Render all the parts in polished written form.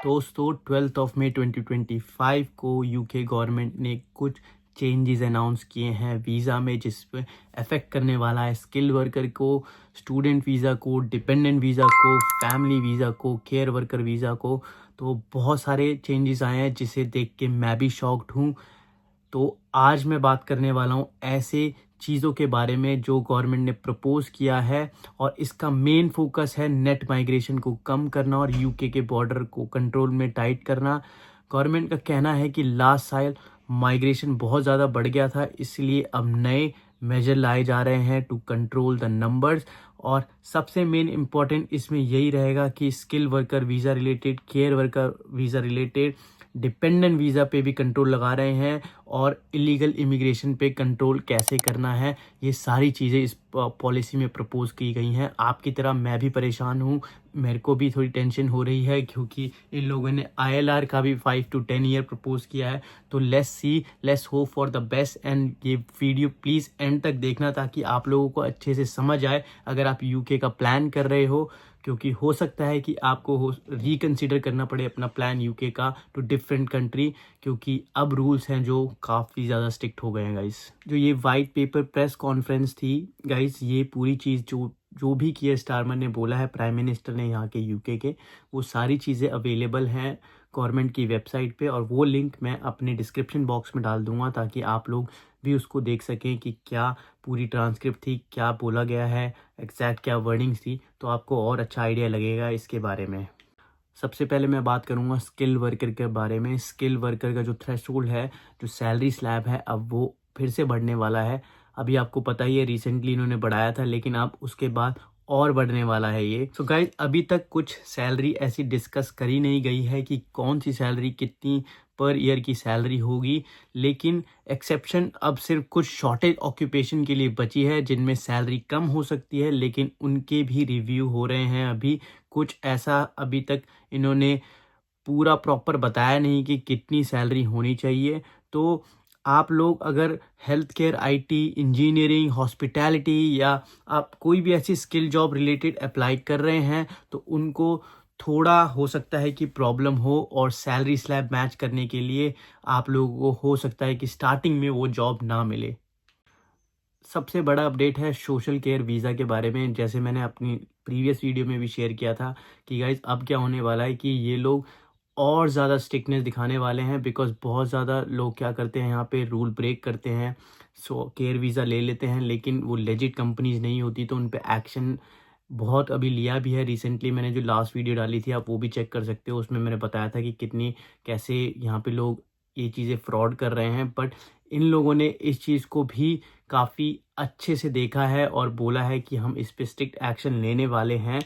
दोस्तों 12 मई 2025 को UK government ने कुछ चेंजेस अनाउंस किए हैं वीज़ा में, जिस पे अफेक्ट करने वाला है स्किल वर्कर को, स्टूडेंट वीज़ा को, डिपेंडेंट वीज़ा को, फैमिली वीज़ा को, केयर वर्कर वीज़ा को। तो बहुत सारे चेंजेस आए हैं जिसे देख के मैं भी शॉक्ड हूँ। तो आज मैं बात करने वाला हूँ ऐसे चीज़ों के बारे में जो गवर्नमेंट ने प्रपोज किया है, और इसका मेन फोकस है नेट माइग्रेशन को कम करना और यूके के बॉर्डर को कंट्रोल में टाइट करना। गवर्नमेंट का कहना है कि लास्ट साल माइग्रेशन बहुत ज़्यादा बढ़ गया था, इसलिए अब नए मेजर लाए जा रहे हैं टू कंट्रोल द नंबर्स। और सबसे मेन इम्पॉर्टेंट इसमें यही रहेगा कि skill worker visa related, care worker visa related, dependent visa पे भी कंट्रोल लगा रहे हैं, और इलीगल इमिग्रेशन पे कंट्रोल कैसे करना है, ये सारी चीज़ें इस पॉलिसी में प्रपोज की गई हैं। आपकी तरह मैं भी परेशान हूँ, मेरे को भी थोड़ी टेंशन हो रही है क्योंकि इन लोगों ने ILR का भी 5 to 10 ईयर प्रपोज किया है। तो let's hope for the best. And ये वीडियो प्लीज़ एंड तक देखना ताकि आप लोगों को अच्छे से समझ आए अगर आप यूके का प्लान कर रहे हो, क्योंकि हो सकता है कि आपको रिकंसिडर करना पड़े अपना प्लान यूके का टू डिफरेंट कंट्री, क्योंकि अब रूल्स हैं जो काफ़ी ज़्यादा स्ट्रिक्ट हो गए हैं गाइस। जो ये वाइट पेपर प्रेस कॉन्फ्रेंस थी गाइस, ये पूरी चीज़ जो भी किया स्टारमर ने बोला है, प्राइम मिनिस्टर ने यहाँ के यूके के, वो सारी चीज़ें अवेलेबल हैं गवर्नमेंट की वेबसाइट पे, और वो लिंक मैं अपने डिस्क्रिप्शन बॉक्स में डाल दूंगा ताकि आप लोग भी उसको देख सकें कि क्या पूरी ट्रांसक्रिप्ट थी, क्या बोला गया है, एग्जैक्ट क्या वर्डिंग्स थी, तो आपको और अच्छा आइडिया लगेगा इसके बारे में। सबसे पहले मैं बात करूंगा स्किल वर्कर के बारे में। स्किल वर्कर का जो थ्रेशोल्ड है, जो सैलरी स्लैब है, अब वो फिर से बढ़ने वाला है। अभी आपको पता ही है रिसेंटली इन्होंने बढ़ाया था, लेकिन अब उसके बाद और बढ़ने वाला है ये। सो गाइस, अभी तक कुछ सैलरी ऐसी डिस्कस करी नहीं गई है कि कौन सी सैलरी कितनी पर ईयर की सैलरी होगी, लेकिन एक्सेप्शन अब सिर्फ कुछ शॉर्टेज ऑक्यूपेशन के लिए बची है जिनमें सैलरी कम हो सकती है, लेकिन उनके भी रिव्यू हो रहे हैं अभी। कुछ ऐसा अभी तक इन्होंने पूरा प्रॉपर बताया नहीं कि कितनी सैलरी होनी चाहिए। तो आप लोग अगर health care, IT, engineering, hospitality, या आप कोई भी ऐसी स्किल जॉब रिलेटेड अप्लाई कर रहे हैं, तो उनको थोड़ा हो सकता है कि प्रॉब्लम हो, और सैलरी स्लैब मैच करने के लिए आप लोगों को हो सकता है कि स्टार्टिंग में वो जॉब ना मिले। सबसे बड़ा अपडेट है सोशल केयर वीज़ा के बारे में। जैसे मैंने अपनी प्रीवियस वीडियो में भी शेयर किया था कि गाइज अब क्या होने वाला है कि ये लोग और ज़्यादा स्ट्रिक्टनेस दिखाने वाले हैं, बिकॉज बहुत ज़्यादा लोग क्या करते हैं, यहाँ पे रूल ब्रेक करते हैं। सो केयर वीज़ा ले लेते हैं, लेकिन वो लेजिट कंपनीज नहीं होती, तो उन पे एक्शन बहुत अभी लिया भी है। रिसेंटली मैंने जो लास्ट वीडियो डाली थी, आप वो भी चेक कर सकते हो, उसमें मैंने बताया था कि कितनी कैसे यहाँ पे लोग ये चीज़ें फ्रॉड कर रहे हैं। बट इन लोगों ने इस चीज़ को भी काफ़ी अच्छे से देखा है और बोला है कि हम इस पे स्ट्रिक्ट एक्शन लेने वाले हैं।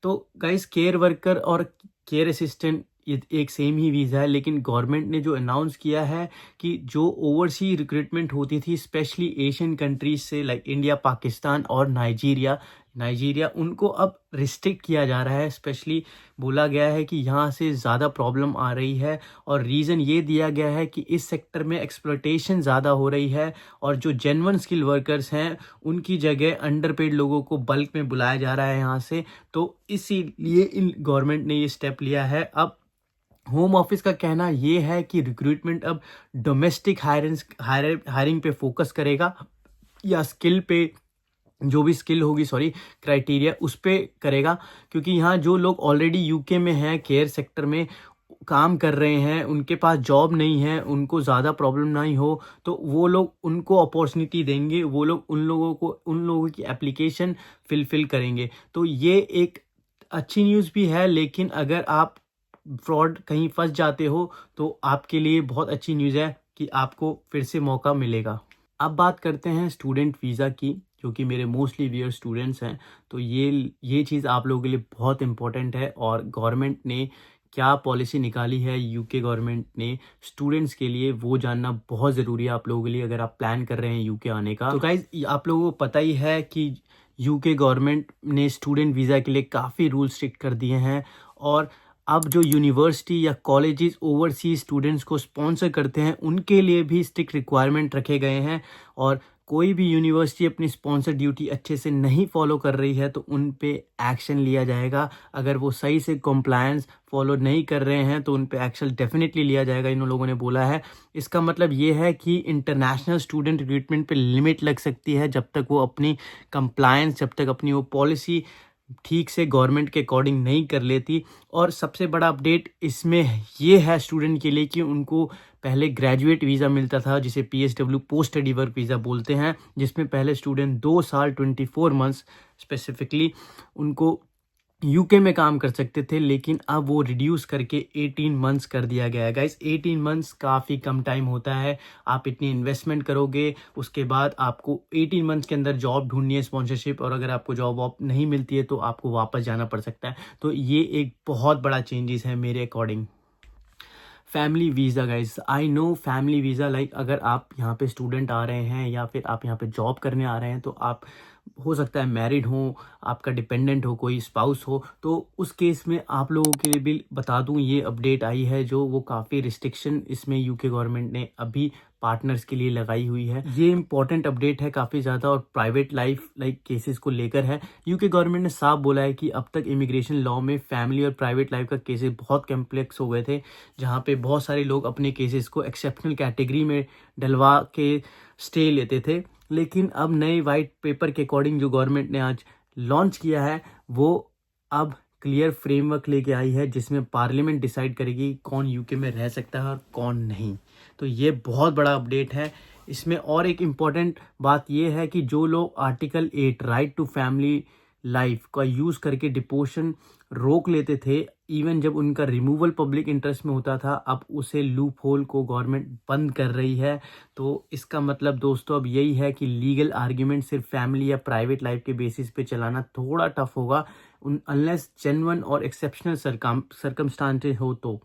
तो गाइस, केयर वर्कर और केयर असिस्टेंट ये एक सेम ही वीज़ा है, लेकिन गवर्नमेंट ने जो अनाउंस किया है कि जो ओवरसी रिक्रूटमेंट होती थी स्पेशली एशियन कंट्रीज से, लाइक इंडिया, पाकिस्तान और नाइजीरिया, उनको अब रिस्ट्रिक्ट किया जा रहा है। स्पेशली बोला गया है कि यहाँ से ज़्यादा प्रॉब्लम आ रही है, और रीज़न ये दिया गया है कि इस सेक्टर में एक्सप्लॉयटेशन ज़्यादा हो रही है, और जो जेन्युइन स्किल वर्कर्स हैं उनकी जगह अंडरपेड लोगों को बल्क में बुलाया जा रहा है यहाँ से। तो इसीलिए इन गवर्नमेंट ने ये स्टेप लिया है। अब होम ऑफिस का कहना ये है कि रिक्रूटमेंट अब डोमेस्टिक हायरिंग पे फोकस करेगा, या स्किल पे, जो भी स्किल होगी, क्राइटेरिया उस पे करेगा, क्योंकि यहाँ जो लोग ऑलरेडी यूके में हैं, केयर सेक्टर में काम कर रहे हैं, उनके पास जॉब नहीं है, उनको ज़्यादा प्रॉब्लम नहीं हो, तो वो लोग उनको अपॉर्चुनिटी देंगे, वो लोग उन लोगों की एप्लीकेशन फिल करेंगे। तो ये एक अच्छी न्यूज़ भी है, लेकिन अगर आप फ्रॉड कहीं फंस जाते हो तो आपके लिए बहुत अच्छी न्यूज़ है कि आपको फिर से मौका मिलेगा। अब बात करते हैं स्टूडेंट वीज़ा की, जो कि मेरे मोस्टली वियर स्टूडेंट्स हैं। तो ये चीज़ आप लोगों के लिए बहुत इंपॉर्टेंट है, और गवर्नमेंट ने क्या पॉलिसी निकाली है यूके गवर्नमेंट ने स्टूडेंट्स के लिए, वो जानना बहुत ज़रूरी है आप लोगों के लिए अगर आप प्लान कर रहे हैं यूके आने का। तो गाइज, आप लोगों को पता ही है कि यूके गवर्नमेंट ने स्टूडेंट वीज़ा के लिए काफ़ी रूल स्ट्रिक्ट कर दिए हैं, और अब जो यूनिवर्सिटी या कॉलेजेस ओवरसीज स्टूडेंट्स को स्पॉन्सर करते हैं उनके लिए भी स्ट्रिक्ट रिक्वायरमेंट रखे गए हैं। और कोई भी यूनिवर्सिटी अपनी स्पॉन्सर ड्यूटी अच्छे से नहीं फॉलो कर रही है तो उन पे एक्शन लिया जाएगा। अगर वो सही से कंप्लायंस फॉलो नहीं कर रहे हैं तो उन पे एक्शन डेफिनेटली लिया जाएगा, इन लोगों ने बोला है। इसका मतलब ये है कि इंटरनेशनल स्टूडेंट रिक्रूटमेंट पे लिमिट लग सकती है जब तक वो अपनी कंप्लायंस, जब तक अपनी वो पॉलिसी ठीक से गवर्नमेंट के अकॉर्डिंग नहीं कर लेती। और सबसे बड़ा अपडेट इसमें ये है स्टूडेंट के लिए कि उनको पहले ग्रेजुएट वीज़ा मिलता था जिसे PSW post study work visa बोलते हैं, जिसमें पहले स्टूडेंट 2 साल 24 मंथ्स स्पेसिफिकली उनको यूके में काम कर सकते थे, लेकिन अब वो रिड्यूस करके 18 मंथ्स कर दिया गया है। गाइस 18 मंथ्स काफ़ी कम टाइम होता है। आप इतनी इन्वेस्टमेंट करोगे, उसके बाद आपको 18 मंथ्स के अंदर जॉब ढूंढनी है स्पॉन्सरशिप, और अगर आपको जॉब वॉब नहीं मिलती है तो आपको वापस जाना पड़ सकता है। तो ये एक बहुत बड़ा चेंजेस है मेरे according. Family visa guys, I know family visa like अगर आप यहाँ पे स्टूडेंट आ रहे हैं या फिर आप यहाँ पे जॉब करने आ रहे हैं तो आप हो सकता है मैरिड हो, आपका डिपेंडेंट हो, कोई स्पाउस हो, तो उस केस में आप लोगों के लिए भी बता दूं ये अपडेट आई है जो वो काफ़ी रिस्ट्रिक्शन इसमें यूके गवर्नमेंट ने अभी पार्टनर्स के लिए लगाई हुई है। ये इंपॉर्टेंट अपडेट है काफ़ी ज़्यादा और प्राइवेट लाइफ लाइक केसेस को लेकर है। यूके गवर्नमेंट ने साफ बोला है कि अब तक इमिग्रेशन लॉ में फैमिली और प्राइवेट लाइफ का केसेस बहुत कॉम्प्लेक्स हो गए थे, जहाँ पे बहुत सारे लोग अपने केसेस को एक्सेप्शनल कैटेगरी में डलवा के स्टे लेते थे। लेकिन अब नए वाइट पेपर के अकॉर्डिंग जो गवर्नमेंट ने आज लॉन्च किया है वो अब क्लियर फ्रेमवर्क लेके आई है जिसमें पार्लियामेंट डिसाइड करेगी कौन यूके में रह सकता है और कौन नहीं। तो ये बहुत बड़ा अपडेट है। इसमें और एक इम्पॉर्टेंट बात ये है कि जो लोग article 8 right to family life का यूज़ करके डिपोशन रोक लेते थे, इवन जब उनका रिमूवल पब्लिक इंटरेस्ट में होता था, अब उसे लूप होल को गवर्नमेंट बंद कर रही है। तो इसका मतलब दोस्तों अब यही है कि लीगल आर्ग्यूमेंट सिर्फ फैमिली या प्राइवेट लाइफ के बेसिस पे चलाना थोड़ा टफ होगा, अनलेस जेन्युइन और एक्सेप्शनल सर्कमस्टांसेस हो। तो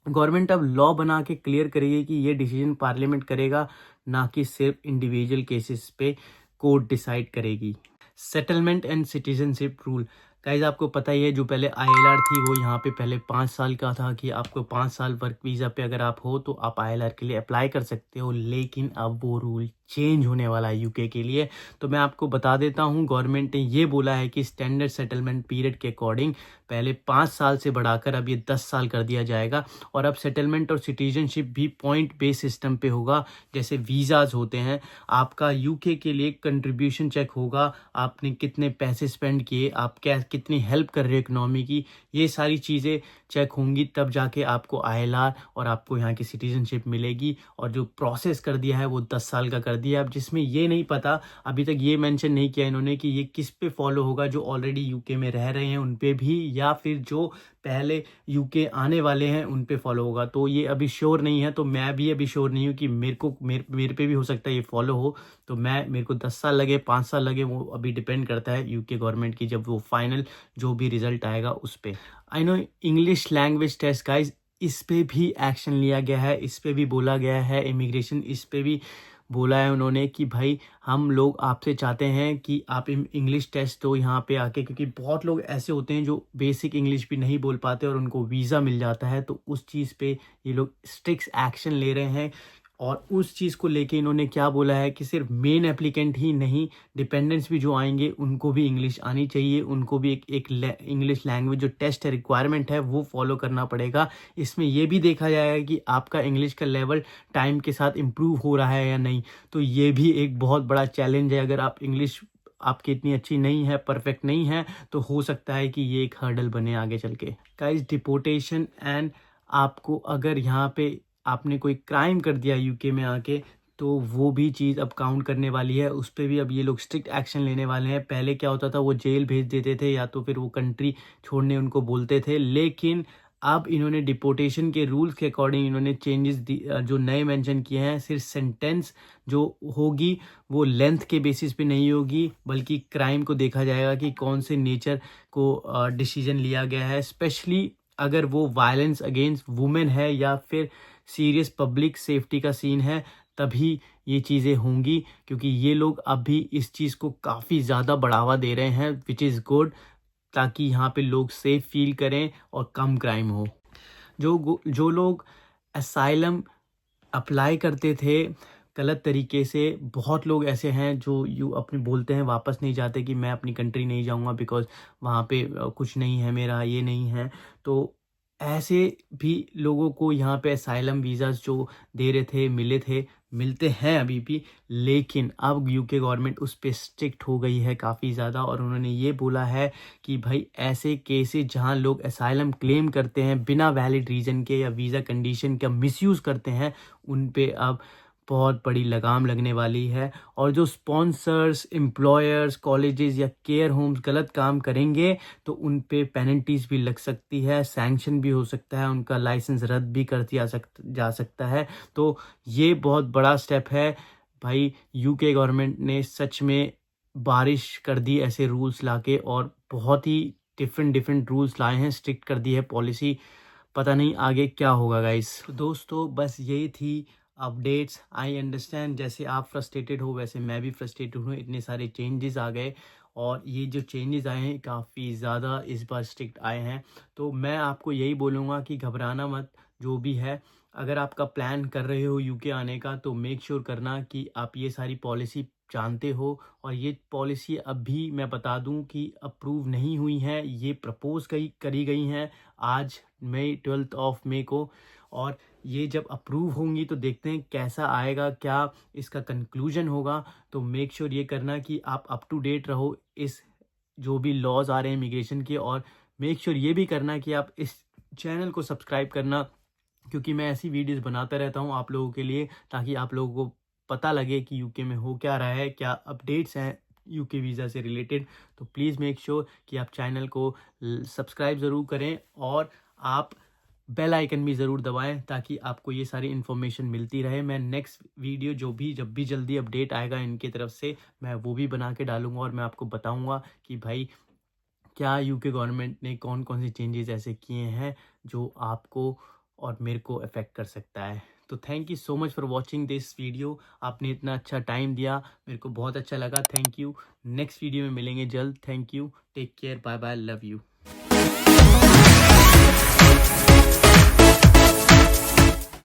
गवर्नमेंट अब लॉ बना के क्लियर करेगी कि ये डिसीजन पार्लियामेंट करेगा, ना कि सिर्फ इंडिविजुअल केसेस पे कोर्ट डिसाइड करेगी। Settlement and citizenship rule guys, आपको पता ही है जो पहले ILR थी वो यहाँ पे पहले 5 साल का था कि आपको 5 साल वर्क वीज़ा पे अगर आप हो तो आप ILR के लिए अप्लाई कर सकते हो, लेकिन अब वो रूल चेंज होने वाला है यूके के लिए। तो मैं आपको बता देता हूँ, गवर्नमेंट ने ये बोला है कि स्टैंडर्ड सेटलमेंट पीरियड के अकॉर्डिंग पहले 5 साल से बढ़ाकर अब ये 10 साल कर दिया जाएगा, और अब सेटलमेंट और सिटीजनशिप भी पॉइंट बेस सिस्टम पे होगा। जैसे वीज़ाज होते हैं, आपका यूके के लिए कंट्रीब्यूशन चेक होगा, आपने कितने पैसे स्पेंड किए, आप क्या कितनी हेल्प कर रहे हो इकोनॉमी की, ये सारी चीज़ें चेक होंगी, तब जाके आपको ILR और आपको यहाँ की सिटीजनशिप मिलेगी। और जो प्रोसेस कर दिया है वो 10 साल का कर दिया है। अब जिसमें ये नहीं पता, अभी तक ये मेंशन नहीं किया इन्होंने कि ये किस पे फॉलो होगा, जो ऑलरेडी यूके में रह रहे हैं उन पे भी, या फिर जो पहले यूके आने वाले हैं उन पे फॉलो होगा। तो ये अभी श्योर नहीं है, तो मैं भी अभी श्योर नहीं हूँ कि मेरे पे भी हो सकता है ये फॉलो हो। तो मेरे को 10 साल लगे 5 साल लगे, वो अभी डिपेंड करता है यूके गवर्नमेंट की, जब वो फाइनल जो भी रिजल्ट आएगा उस पर। I know English language test guys, इस पे भी एक्शन लिया गया है, इस पे भी बोला गया है, इमिग्रेशन इस पे भी बोला है उन्होंने कि भाई हम लोग आपसे चाहते हैं कि आप इंग्लिश टेस्ट दो यहाँ पे आके, क्योंकि बहुत लोग ऐसे होते हैं जो बेसिक इंग्लिश भी नहीं बोल पाते और उनको वीज़ा मिल जाता है। तो उस चीज़ पे ये लोग स्ट्रिक्ट एक्शन ले रहे हैं। और उस चीज़ को लेके इन्होंने क्या बोला है कि सिर्फ मेन एप्लीकेंट ही नहीं, डिपेंडेंट्स भी जो आएंगे उनको भी इंग्लिश आनी चाहिए, उनको भी एक इंग्लिश लैंग्वेज जो टेस्ट है रिक्वायरमेंट है वो फॉलो करना पड़ेगा। इसमें ये भी देखा जाएगा कि आपका इंग्लिश का लेवल टाइम के साथ इम्प्रूव हो रहा है या नहीं। तो ये भी एक बहुत बड़ा चैलेंज है। अगर आप इंग्लिश आपकी इतनी अच्छी नहीं है, परफेक्ट नहीं है, तो हो सकता है कि ये एक हर्डल बने आगे चल के। गाइस डिपोर्टेशन एंड आपको अगर यहाँ पे आपने कोई क्राइम कर दिया यूके में आके, तो वो भी चीज़ अब काउंट करने वाली है, उस पर भी अब ये लोग स्ट्रिक्ट एक्शन लेने वाले हैं। पहले क्या होता था, वो जेल भेज देते थे या तो फिर वो कंट्री छोड़ने उनको बोलते थे, लेकिन अब इन्होंने डिपोर्टेशन के रूल्स के अकॉर्डिंग इन्होंने चेंजेस जो नए मेंशन किए हैं। सिर्फ सेंटेंस जो होगी वो लेंथ के बेसिस पे नहीं होगी, बल्कि क्राइम को देखा जाएगा कि कौन से नेचर को डिसीजन लिया गया है, स्पेशली अगर वो वायलेंस अगेंस्ट वुमेन है या फिर सीरियस पब्लिक सेफ्टी का सीन है, तभी ये चीज़ें होंगी। क्योंकि ये लोग अभी इस चीज़ को काफ़ी ज़्यादा बढ़ावा दे रहे हैं, विच इज़ गुड, ताकि यहाँ पे लोग सेफ फील करें और कम क्राइम हो। जो लोग असाइलम अप्लाई करते थे गलत तरीके से बहुत लोग ऐसे हैं जो अपने बोलते हैं वापस नहीं जाते कि मैं अपनी कंट्री नहीं जाऊंगा बिकॉज़ वहाँ पे कुछ नहीं है मेरा, ये नहीं है। तो ऐसे भी लोगों को यहाँ पे असाइलम वीज़ाज़ जो दे रहे थे, मिलते हैं अभी भी, लेकिन अब यूके गवर्नमेंट उस पे स्ट्रिक्ट हो गई है काफ़ी ज़्यादा और उन्होंने ये बोला है कि भाई ऐसे केसेस जहाँ लोग असाइलम क्लेम करते हैं बिना वैलिड रीज़न के या वीज़ा कंडीशन का मिसयूज़ करते हैं, उन पे अब बहुत बड़ी लगाम लगने वाली है। और जो स्पॉन्सर्स, एम्प्लॉयर्स, कॉलेजेस या केयर होम्स गलत काम करेंगे तो उन पे पेनल्टीज़ भी लग सकती है, सैंक्शन भी हो सकता है, उनका लाइसेंस रद्द भी कर दिया जा सकता है। तो ये बहुत बड़ा स्टेप है भाई। यूके गवर्नमेंट ने सच में बारिश कर दी ऐसे रूल्स लाके और बहुत ही डिफरेंट रूल्स लाए हैं, स्ट्रिक्ट कर दी है पॉलिसी। पता नहीं आगे क्या होगा गाइस। तो दोस्तों बस यही थी अपडेट्स। आई अंडरस्टैंड, जैसे आप फ्रस्ट्रेटेड हो वैसे मैं भी फ्रस्ट्रेटेड हूँ, इतने सारे चेंजेस आ गए और ये जो चेंजेस आए हैं काफ़ी ज़्यादा इस बार स्ट्रिक्ट आए हैं। तो मैं आपको यही बोलूँगा कि घबराना मत, जो भी है। अगर आपका प्लान कर रहे हो यूके आने का तो मेक श्योर करना कि आप ये सारी पॉलिसी जानते हो। और ये पॉलिसी अभी मैं बता दूं कि अप्रूव नहीं हुई है, ये प्रपोज करी गई हैं आज मई 12 मई को। और ये जब अप्रूव होंगी तो देखते हैं कैसा आएगा, क्या इसका कंक्लूजन होगा। तो मेक श्योर ये करना कि आप अप टू डेट रहो इस जो भी लॉज आ रहे हैं इमिग्रेशन के। और मेक श्योर ये भी करना कि आप इस चैनल को सब्सक्राइब करना, क्योंकि मैं ऐसी वीडियोस बनाता रहता हूँ आप लोगों के लिए, ताकि आप लोगों को पता लगे कि यूके में हो क्या रहा है, क्या अपडेट्स हैं यूके वीज़ा से रिलेटेड। तो प्लीज़ मेक श्योर कि आप चैनल को सब्सक्राइब ज़रूर करें और आप बेल आइकन भी ज़रूर दबाएं ताकि आपको ये सारी इन्फॉर्मेशन मिलती रहे। मैं नेक्स्ट वीडियो जब भी जल्दी अपडेट आएगा इनकी तरफ से, मैं वो भी बना के डालूंगा और मैं आपको बताऊंगा कि भाई क्या यूके गवर्नमेंट ने कौन कौन से चेंजेस ऐसे किए हैं जो आपको और मेरे को अफेक्ट कर सकता है। तो thank you so much for watching this video. आपने इतना अच्छा टाइम दिया, मेरे को बहुत अच्छा लगा। Thank you. नेक्स्ट वीडियो में मिलेंगे जल्द। Thank you, take care, bye bye, love you.